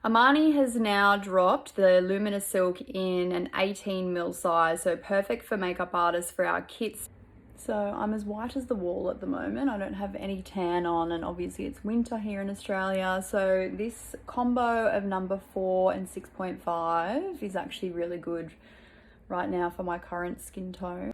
Armani has now dropped the Luminous Silk in an 18 ml size, so perfect for makeup artists for our kits. So I'm as white as the wall at the moment. I don't have any tan on, and obviously it's winter here in Australia. So this combo of number 4 and 6.5 is actually really good right now for my current skin tone.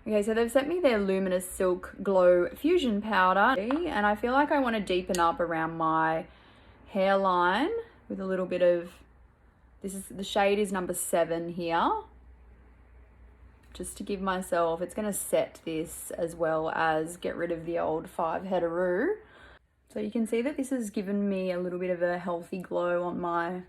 Okay, so they've sent me their Luminous Silk Glow Fusion Powder, and I feel like I want to deepen up around my hairline with a little bit of, the shade is number 7 here, just to give myself, it's going to set this as well as get rid of the old 5-headeroo. So you can see that this has given me a little bit of a healthy glow on my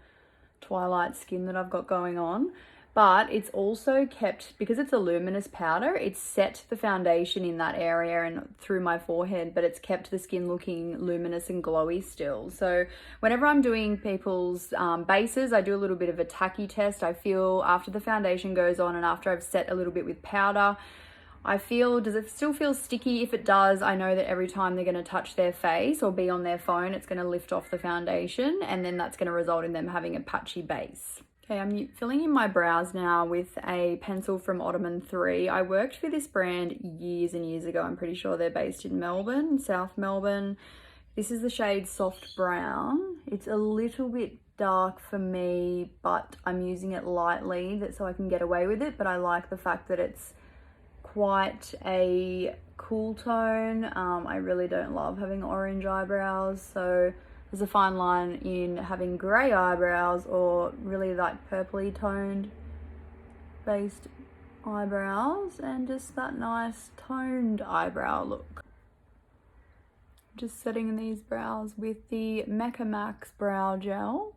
twilight skin that I've got going on. But it's also kept, because it's a luminous powder, it's set the foundation in that area and through my forehead, but it's kept the skin looking luminous and glowy still. So whenever I'm doing people's bases, I do a little bit of a tacky test. I feel after the foundation goes on and after I've set a little bit with powder, I feel, does it still feel sticky? If it does, I know that every time they're going to touch their face or be on their phone, it's going to lift off the foundation, and then that's going to result in them having a patchy base. Okay, I'm filling in my brows now with a pencil from Ottoman 3. I worked for this brand years and years ago. I'm pretty sure they're based in Melbourne, South Melbourne. This is the shade Soft Brown. It's a little bit dark for me, but I'm using it lightly so I can get away with it. But I like the fact that it's quite a cool tone. I really don't love having orange eyebrows, so there's a fine line in having grey eyebrows or really like purpley toned based eyebrows and just that nice toned eyebrow look. Just setting these brows with the Mecca Max Brow Gel.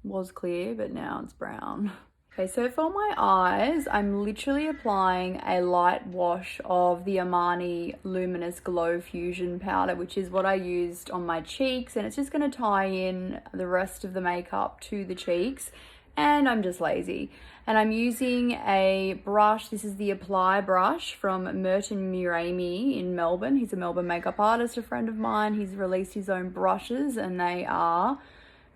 Was clear, but now it's brown. Okay, so for my eyes, I'm literally applying a light wash of the Armani Luminous Glow Fusion Powder, which is what I used on my cheeks, and it's just going to tie in the rest of the makeup to the cheeks, and I'm just lazy. And I'm using a brush. This is the Apply brush from Merton Muramy in Melbourne. He's a Melbourne makeup artist, a friend of mine. He's released his own brushes, and they are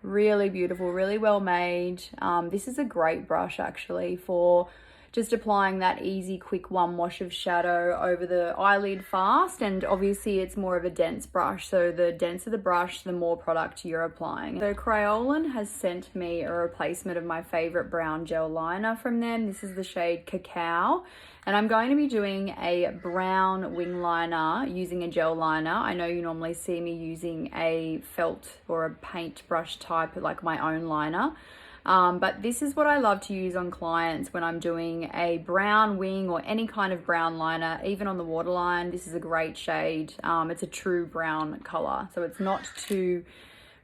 really beautiful, really well made. This is a great brush actually for just applying that easy quick one wash of shadow over the eyelid fast, and obviously it's more of a dense brush, so the denser the brush the more product you're applying. So Crayolan has sent me a replacement of my favorite brown gel liner from them. This is the shade Cacao, and I'm going to be doing a brown wing liner using a gel liner. I know you normally see me using a felt or a paint brush type like my own liner. But this is what I love to use on clients when I'm doing a brown wing or any kind of brown liner, even on the waterline. This is a great shade. It's a true brown color, so it's not too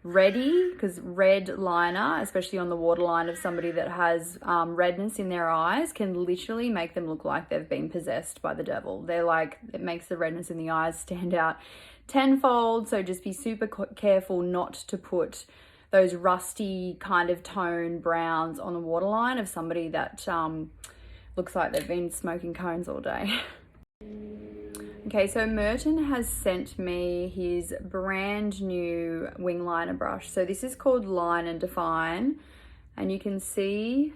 reddy, because red liner, especially on the waterline of somebody that has redness in their eyes, can literally make them look like they've been possessed by the devil. They're like, it makes the redness in the eyes stand out tenfold, so just be super careful not to put those rusty kind of tone browns on the waterline of somebody that looks like they've been smoking cones all day. Okay, so Merton has sent me his brand new wing liner brush. So this is called Line and Define, and you can see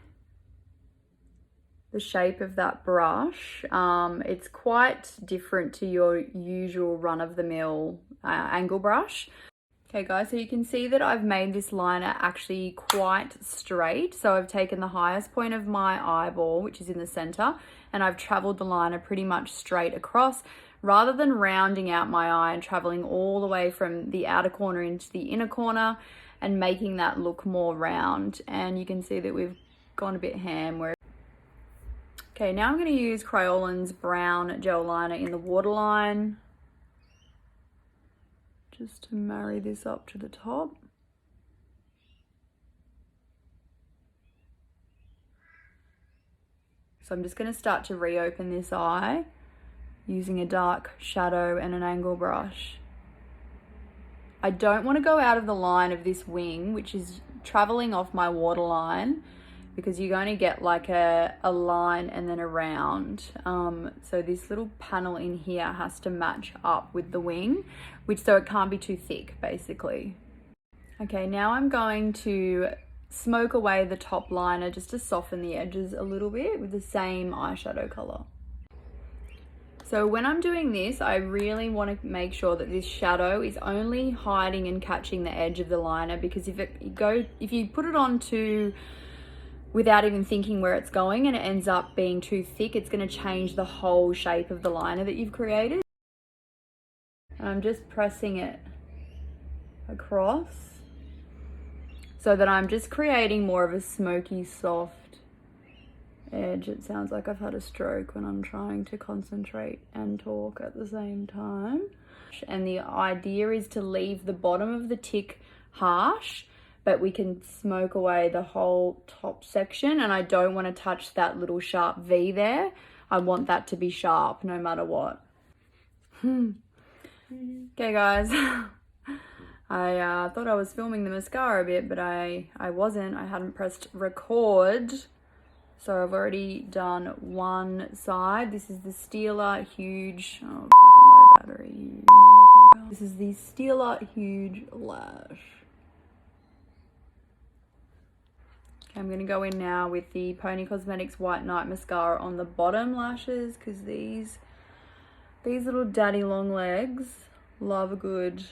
the shape of that brush. It's quite different to your usual run-of-the-mill angle brush. Okay guys, so you can see that I've made this liner actually quite straight. So I've taken the highest point of my eyeball, which is in the center, and I've traveled the liner pretty much straight across, rather than rounding out my eye and traveling all the way from the outer corner into the inner corner and making that look more round. And you can see that we've gone a bit ham. Okay, now I'm going to use Crayolan's brown gel liner in the waterline, just to marry this up to the top. So I'm just going to start to reopen this eye using a dark shadow and an angle brush. I don't want to go out of the line of this wing, which is traveling off my waterline, because you're going to get like a line and then a round. So this little panel in here has to match up with the wing, so it can't be too thick, basically. Okay, now I'm going to smoke away the top liner just to soften the edges a little bit with the same eyeshadow color. So when I'm doing this, I really want to make sure that this shadow is only hiding and catching the edge of the liner, because if you put it on without even thinking where it's going and it ends up being too thick, it's going to change the whole shape of the liner that you've created. And I'm just pressing it across so that I'm just creating more of a smoky, soft edge. It sounds like I've had a stroke when I'm trying to concentrate and talk at the same time. And the idea is to leave the bottom of the tick harsh, but we can smoke away the whole top section. And I don't want to touch that little sharp V there. I want that to be sharp no matter what. Okay guys, I thought I was filming the mascara a bit, but I wasn't. I hadn't pressed record. So I've already done one side. This is the Steeler Huge, oh fucking low battery, you motherfucker. This is the Steeler Huge Lash. I'm going to go in now with the Pony Cosmetics White Night Mascara on the bottom lashes, because these little daddy long legs love a good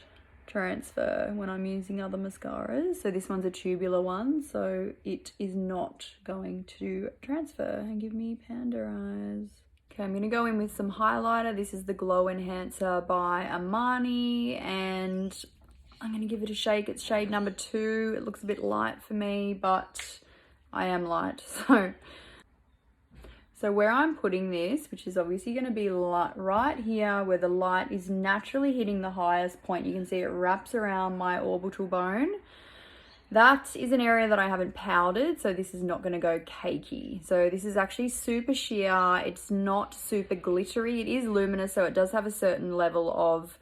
transfer when I'm using other mascaras. So this one's a tubular one, so it is not going to transfer and give me panda eyes. Okay, I'm going to go in with some highlighter. This is the Glow Enhancer by Armani, and I'm going to give it a shake. It's shade number 2. It looks a bit light for me, but I am light, so where I'm putting this, which is obviously going to be right here where the light is naturally hitting the highest point, you can see it wraps around my orbital bone. That is an area that I haven't powdered, so this is not going to go cakey. So this is actually super sheer. It's not super glittery. It is luminous, so it does have a certain level of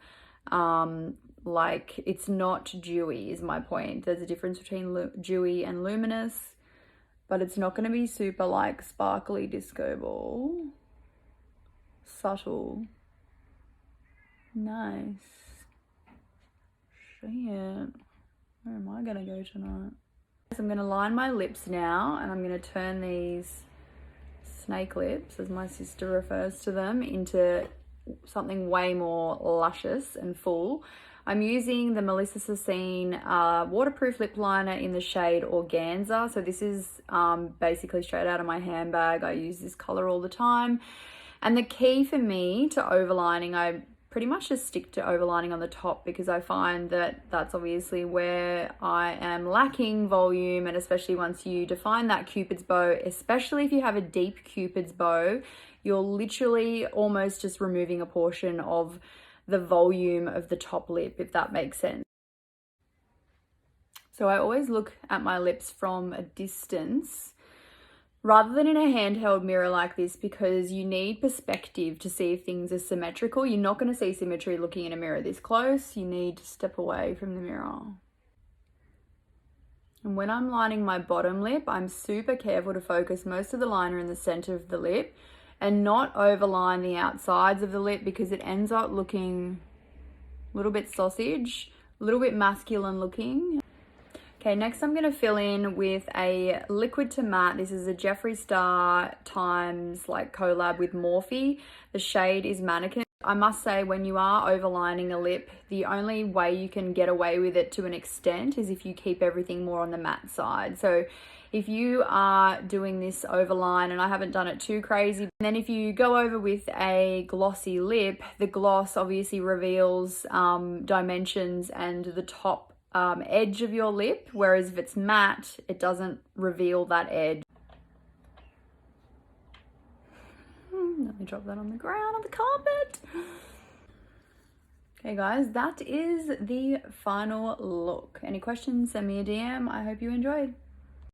like, it's not dewy is my point. There's a difference between dewy and luminous. But it's not going to be super like sparkly disco ball. Subtle. Nice. Shit. Where am I going to go tonight? So I'm going to line my lips now, and I'm going to turn these snake lips, as my sister refers to them, into something way more luscious and full. I'm using the Melissa Sassine waterproof lip liner in the shade Organza. So this is basically straight out of my handbag. I use this color all the time. And the key for me to overlining, I pretty much just stick to overlining on the top, because I find that that's obviously where I am lacking volume. And especially once you define that Cupid's bow, especially if you have a deep Cupid's bow, you're literally almost just removing a portion of the volume of the top lip, if that makes sense. So I always look at my lips from a distance rather than in a handheld mirror like this, because you need perspective to see if things are symmetrical. You're not going to see symmetry looking in a mirror this close. You need to step away from the mirror. And when I'm lining my bottom lip, I'm super careful to focus most of the liner in the center of the lip and not overline the outsides of the lip, because it ends up looking a little bit sausage, a little bit masculine looking. Okay, next I'm going to fill in with a liquid to matte. This is a Jeffree Star times like collab with Morphe. The shade is Mannequin. I must say, when you are overlining a lip, the only way you can get away with it to an extent is if you keep everything more on the matte side. So if you are doing this overline, and I haven't done it too crazy, and then if you go over with a glossy lip, the gloss obviously reveals dimensions and the top edge of your lip, whereas if it's matte, it doesn't reveal that edge. Let me drop that on the ground, on the carpet. Okay guys, that is the final look. Any questions, send me a DM. I hope you enjoyed.